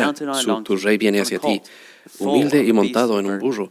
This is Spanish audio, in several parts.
mira, mounted on a tu donkey, rey viene on a hacia ti, colt, full humilde of y beasts montado of en un burden. burro,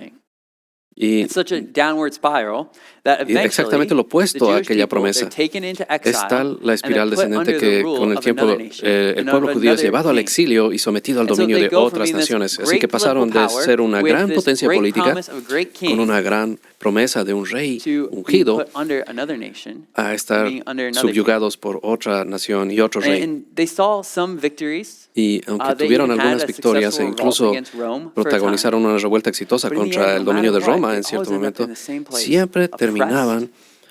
coming. Y, It's such a downward spiral that y eventually exactamente lo the opuesto a Jewish aquella people, promesa. they're taken into Es tal exile la and espiral they're put descendente under the que rule con el of tiempo another nation, el and pueblo of judío es another llevado al king. exilio y sometido al And so dominio they de go from otras being this naciones. Así great que pasaron political de power ser una with gran this potencia great política promise of a great con king una gran promesa de un rey to be ungido put under another nation a and estar being under another king. subyugados por otra nación y otro rey. And they saw some victories. Y aunque They tuvieron even had algunas a victorias e successful revolt incluso against Rome for a time. protagonizaron una revuelta exitosa But in the contra end, el no dominio de matter what, Roma they en cierto always end up momento, in the same place, siempre oppressed terminaban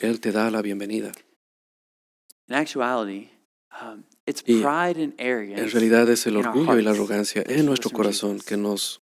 Él te da la bienvenida. In actuality, it's Y pride and en arrogance realidad es el in our orgullo y la hearts arrogancia that en keep nuestro us from corazón Jesus. que nos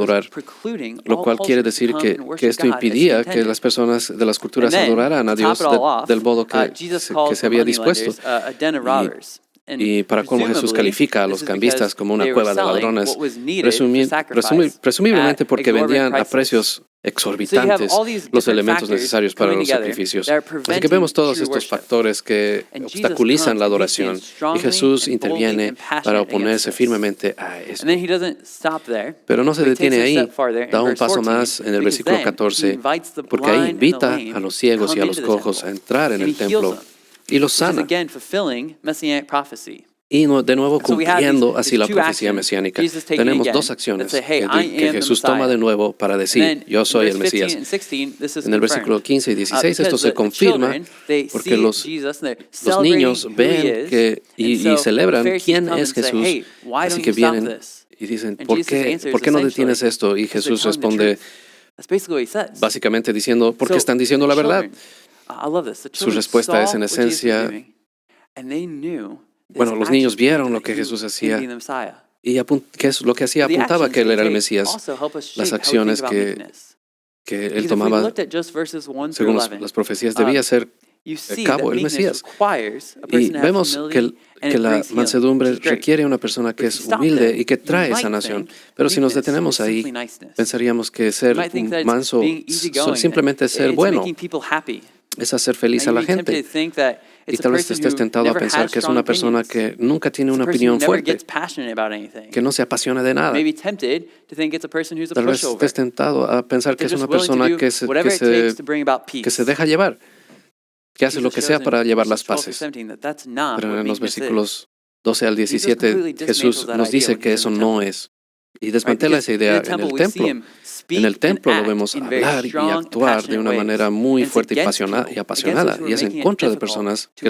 adorar, lo cual quiere decir que esto impidía que las personas de las culturas adoraran a Dios del modo que se había dispuesto. Y para colmo Jesús califica a los cambistas como una cueva de ladrones, presumiblemente porque vendían a precios exorbitantes los elementos necesarios para los sacrificios. Así que vemos todos estos factores que obstaculizan la adoración y Jesús interviene para oponerse firmemente a esto. Pero no se detiene ahí, da un paso más en el versículo 14, porque ahí invita a los ciegos y a los cojos a entrar en el templo y los sana. Y de nuevo cumpliendo así la profecía mesiánica. Tenemos dos acciones que Jesús toma de nuevo para decir, yo soy el Mesías. En el versículo 15 y 16 esto se confirma porque los niños ven y celebran quién es Jesús. Así que vienen y dicen, ¿por qué no detienes esto? Y Jesús responde básicamente diciendo, porque están diciendo la verdad. Su respuesta es en esencia, bueno, los niños vieron lo que Jesús hacía y que es lo que hacía apuntaba que Él era el Mesías. Las acciones que Él tomaba, según las profecías, debía ser cabo el Mesías. Y vemos que la mansedumbre requiere una persona que es humilde y que trae sanación. Pero si nos detenemos ahí, pensaríamos que ser manso simplemente es ser bueno, es hacer feliz a la gente. Y tal vez estés tentado a pensar que es una persona que nunca tiene una opinión fuerte, que no se apasiona de nada. Tal vez estés tentado a pensar que es una persona que se deja llevar, que hace lo que sea para llevar las paces. Pero en los versículos 12 al 17, Jesús nos dice que eso no es. Y desmantela esa idea en el templo. En el templo lo vemos hablar y actuar de una manera muy fuerte y apasionada. Y es en contra de personas que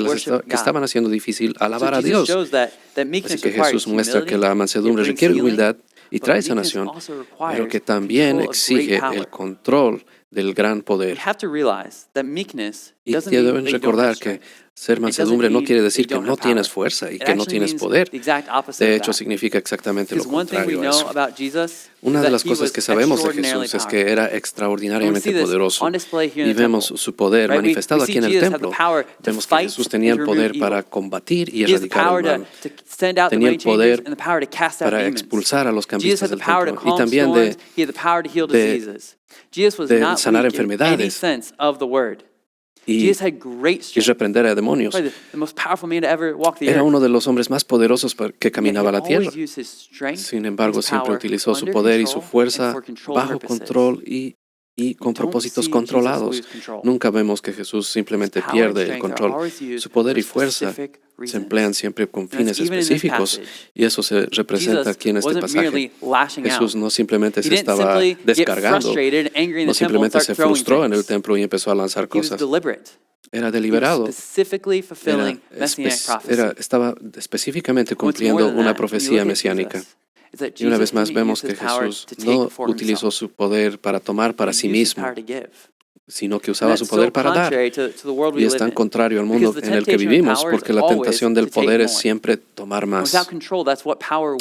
estaban haciendo difícil alabar a Dios. Así que Jesús muestra que la mansedumbre requiere humildad y trae sanación, pero que también exige el control del gran poder. Y deben recordar que ser mansedumbre no quiere decir que no tienes fuerza y que no tienes poder. De hecho, significa exactamente lo contrario a eso. Una de las cosas que sabemos de Jesús es que era extraordinariamente poderoso. Y vemos su poder manifestado aquí en el templo. Vemos que Jesús tenía el poder para combatir y erradicar el mal. Tenía el poder para expulsar a los cambistas del templo. Y también de sanar enfermedades y reprender a demonios. Era uno de los hombres más poderosos que caminaba la tierra. Sin embargo, siempre utilizó su poder y su fuerza bajo control y con propósitos controlados. Nunca vemos que Jesús simplemente pierde el control. Su poder y fuerza se emplean siempre con fines específicos y eso se representa aquí en este pasaje. Jesús no simplemente se estaba descargando, no simplemente se frustró en el templo y empezó a lanzar cosas. Era deliberado. Estaba específicamente cumpliendo una profecía mesiánica. Y una vez más vemos que Jesús no utilizó su poder para tomar para sí mismo, sino que usaba su poder para dar. Y es tan contrario al mundo en el que vivimos, porque la tentación del poder es siempre tomar más.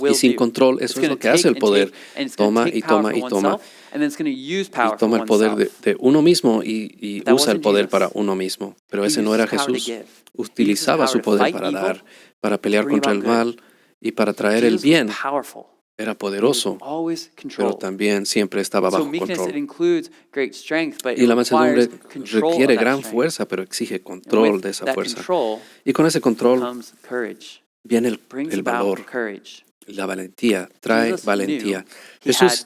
Y sin control, eso es lo que hace el poder. Toma y toma y toma. Y toma el poder de uno mismo y usa el poder para uno mismo. Pero ese no era Jesús. Utilizaba su poder para dar, para pelear contra el mal y para traer el bien. Era poderoso, pero también siempre estaba bajo control. Y la mansedumbre requiere gran fuerza, pero exige control de esa fuerza. Y con ese control viene el valor, la valentía, trae valentía. Jesús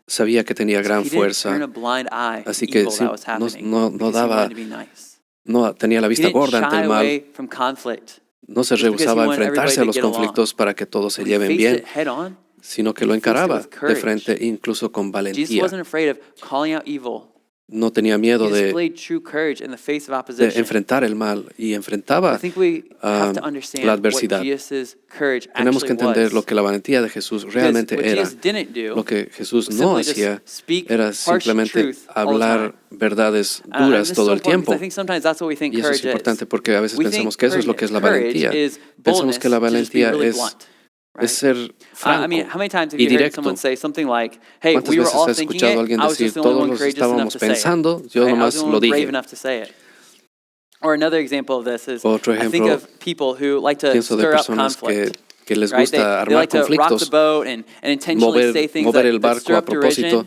sabía que tenía gran fuerza, así que no tenía la vista gorda ante el mal. No se rehusaba a enfrentarse a los conflictos para que todos se lleven bien, sino que lo encaraba de frente, incluso con valentía. No tenía miedo de enfrentar el mal y enfrentaba la adversidad. Tenemos que entender lo que la valentía de Jesús realmente era. Lo que Jesús no hacía era simplemente hablar verdades duras todo el tiempo. Y eso es importante porque a veces pensamos que eso es lo que es la valentía. Pensamos que la valentía es ser franco y directo. ¿Cuántas veces has escuchado a alguien decir, todos lo estábamos pensando, yo nomás lo dije? Otro ejemplo, pienso de personas que les gusta armar conflictos, mover el barco a propósito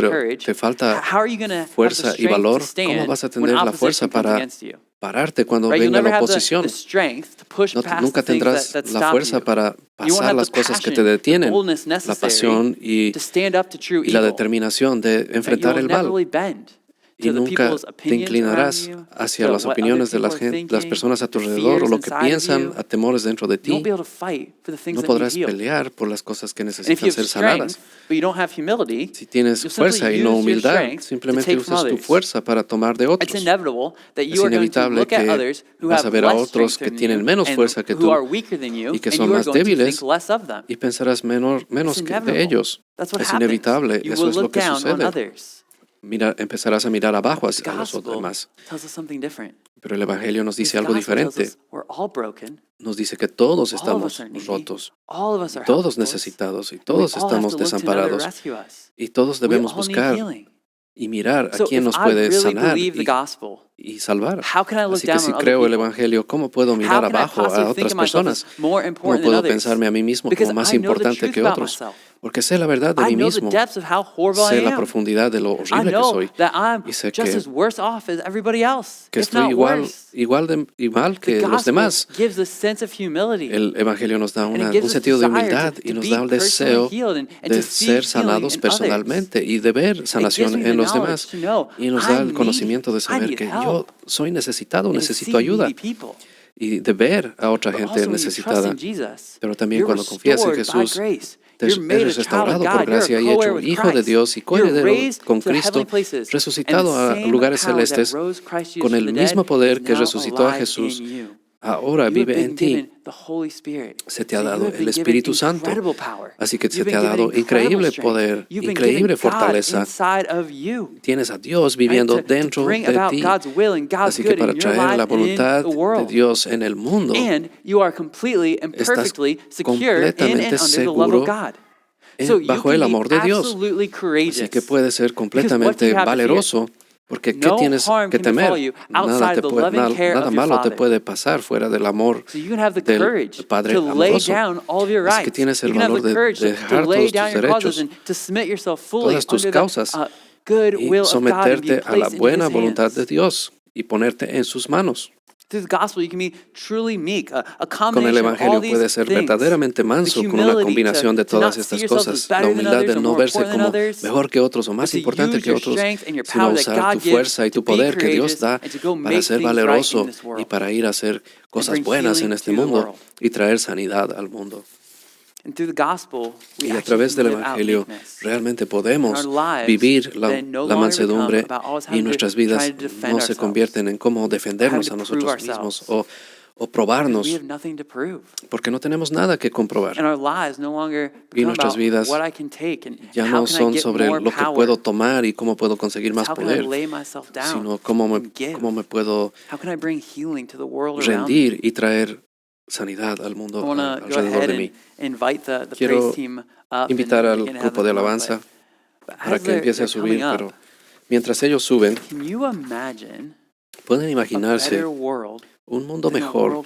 pero te falta fuerza y valor, ¿cómo vas a tener la fuerza para pararte cuando venga la oposición. Nunca tendrás la fuerza para pasar las cosas que te detienen, la pasión y la determinación de enfrentar el mal. Y nunca te inclinarás hacia las opiniones de las personas a tu alrededor o lo que piensan, a temores dentro de ti. No podrás pelear por las cosas que necesitan ser sanadas. Si tienes fuerza y no humildad, simplemente usas tu fuerza para tomar de otros. Es inevitable que vas a ver a otros que tienen menos fuerza que tú y que son más débiles y pensarás menos de ellos. Es inevitable, eso es lo que sucede. Empezarás a mirar abajo hacia los demás. Pero el Evangelio nos dice algo diferente. Nos dice que todos estamos rotos, todos necesitados y todos estamos desamparados. Y todos debemos buscar y mirar a quién nos puede sanar y salvar. Así que si creo el Evangelio, ¿cómo puedo mirar abajo a otras personas? ¿Cómo puedo pensarme a mí mismo como más importante que otros? Porque sé la verdad de mí mismo, sé la profundidad de lo horrible que soy y sé que estoy igual que los demás. El Evangelio nos da un sentido de humildad y nos da el deseo de ser sanados personalmente y de ver sanación en los demás. Y nos da el conocimiento de saber que yo soy necesitado, necesito ayuda. Y de ver a otra gente necesitada. Pero también cuando confías en Jesús, eres restaurado por gracia y hecho hijo de Dios y coheredero con Cristo, resucitado a lugares celestes con el mismo poder que resucitó a Jesús. Ahora vive en ti. Se te ha dado el Espíritu Santo. Así que se te ha dado increíble poder, increíble fortaleza. Tienes a Dios viviendo dentro de ti. Así que para traer la voluntad de Dios en el mundo, estás completamente seguro bajo el amor de Dios. Así que puedes ser completamente valeroso. Porque ¿qué tienes que temer? Nada malo te puede pasar fuera del amor del Padre amoroso. Así que tienes el valor de dejar todos tus derechos, todas tus causas y someterte a la buena voluntad de Dios y ponerte en sus manos. Con el Evangelio puedes ser verdaderamente manso con una combinación de todas estas cosas. La humildad de no verse como mejor que otros o más importante que otros, sino usar tu fuerza y tu poder que Dios da para ser valeroso y para ir a hacer cosas buenas en este mundo y traer sanidad al mundo. Y a través del Evangelio realmente podemos vivir la mansedumbre y nuestras vidas no se convierten en cómo defendernos a nosotros mismos o probarnos, porque no tenemos nada que comprobar. Y nuestras vidas ya no son sobre lo que puedo tomar y cómo puedo conseguir más poder, sino cómo me puedo rendir y traer sanidad al mundo alrededor de mí. Quiero invitar al grupo de alabanza para que empiece a subir, pero mientras ellos suben, pueden imaginarse un mundo mejor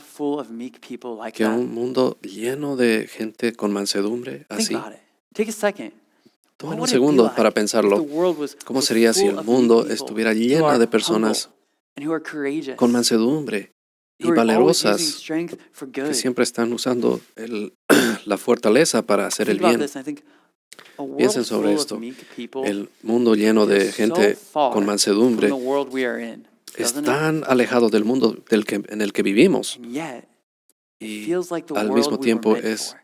que un mundo lleno de gente con mansedumbre así. Tomen un segundo para pensarlo. ¿Cómo sería si el mundo estuviera lleno de personas con mansedumbre y valerosas que siempre están usando la fortaleza para hacer el bien? Piensen sobre esto. El mundo lleno de gente con mansedumbre es tan alejado del mundo en el que vivimos y al mismo tiempo es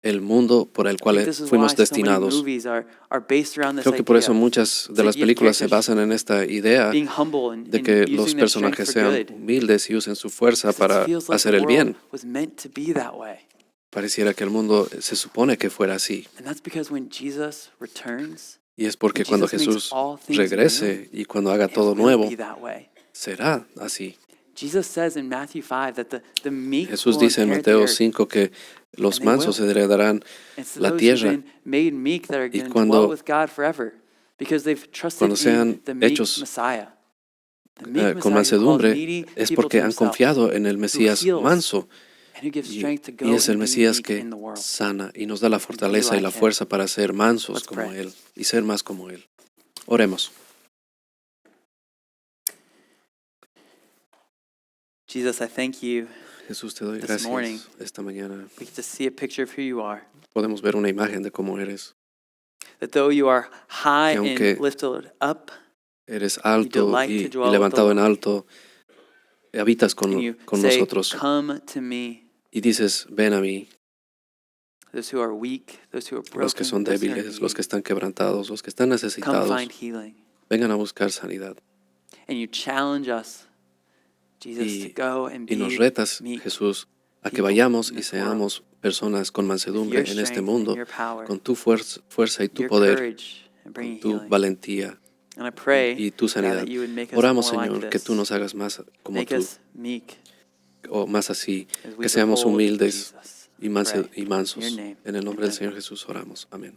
el mundo por el cual fuimos destinados. Creo que por eso muchas de las películas se basan en esta idea de que los personajes sean humildes y usen su fuerza para hacer el bien. Pareciera que el mundo se supone que fuera así. Y es porque cuando Jesús regrese y cuando haga todo nuevo, será así. Jesús dice en Mateo 5 que los mansos heredarán la tierra y cuando sean hechos con mansedumbre es porque han confiado en el Mesías manso y es el Mesías que sana y nos da la fortaleza y la fuerza para ser mansos como Él y ser más como Él. Oremos. Jesus, I thank you. Jesús, te doy This morning, gracias esta mañana. We get to see a picture of who you are. Podemos ver una imagen de cómo eres. That though you are high Que aunque and lifted up, eres alto y levantado en alto, habitas con nosotros. Come to me. Y dices, ven a mí. Those who are weak, those who are broken, los que son débiles, los que están quebrantados, los que están necesitados, come find healing. Vengan a buscar sanidad. And you challenge us, Jesus, to go and be y nos retas, Jesús, a que vayamos y seamos personas con mansedumbre en este mundo, con tu fuerza y tu poder, con tu valentía y tu sanidad. Oramos, Señor, que tú nos hagas más como tú, o más así, que seamos humildes y mansos. En el nombre del Señor Jesús oramos. Amén.